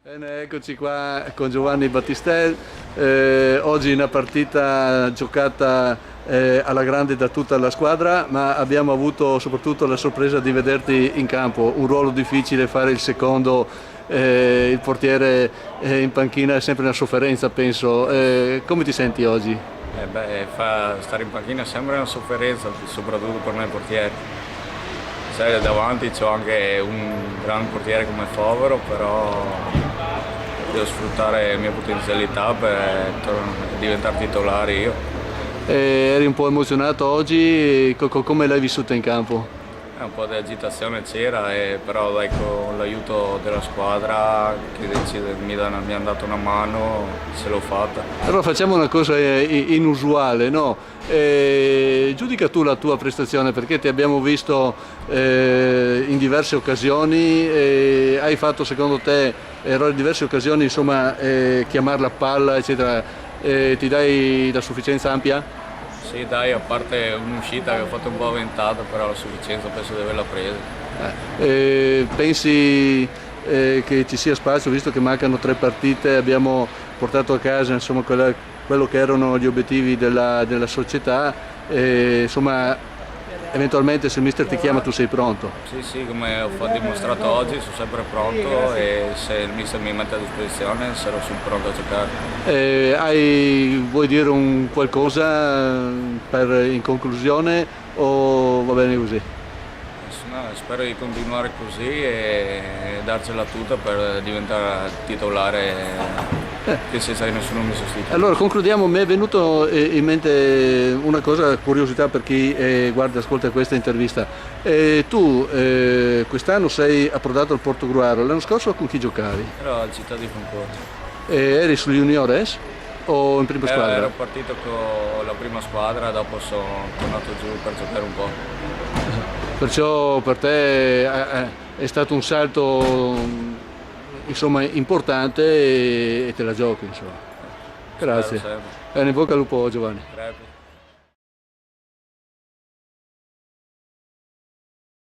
Bene, eccoci qua con Giovanni Battistel, oggi una partita giocata alla grande da tutta la squadra, ma abbiamo avuto soprattutto la sorpresa di vederti in campo, un ruolo difficile fare il secondo, il portiere in panchina è sempre una sofferenza penso, come ti senti oggi? Stare in panchina è sempre una sofferenza, soprattutto per noi portieri. Sai, davanti c'ho anche un gran portiere come Favero, però devo sfruttare le mie potenzialità per diventare titolare io. Eri un po' emozionato oggi, come l'hai vissuta in campo? Un po' di agitazione c'era, però dai, con l'aiuto della squadra che mi hanno dato una mano, ce l'ho fatta. Allora facciamo una cosa inusuale, no? Giudica tu la tua prestazione perché ti abbiamo visto in diverse occasioni, hai fatto secondo te errori in diverse occasioni, insomma chiamare la palla eccetera, ti dai la sufficienza ampia? Sì dai, a parte un'uscita che ho fatto un po' avventata, però la sufficienza penso di averla presa. Pensi che ci sia spazio, visto che mancano 3 partite, abbiamo portato a casa insomma, quello che erano gli obiettivi della società, insomma eventualmente se il mister ti chiama tu sei pronto? Sì, come ho dimostrato oggi sono sempre pronto e se il mister mi mette a disposizione sarò sempre pronto a giocare. Vuoi dire un qualcosa in conclusione o va bene così? No, spero di continuare così e darcela tutta per diventare titolare senza che nessuno mi sostituisca. Allora concludiamo, mi è venuto in mente una cosa, curiosità per chi guarda e ascolta questa intervista. Tu quest'anno sei approdato al Portogruaro, l'anno scorso con chi giocavi? Ero al Città di Concordia. Eri sugli juniores o in prima squadra? Ero partito con la prima squadra, dopo sono tornato giù per giocare un po'. Perciò per te è stato un salto insomma, importante e te la giochi insomma. Grazie. Bene, in bocca al lupo Giovanni. Grazie.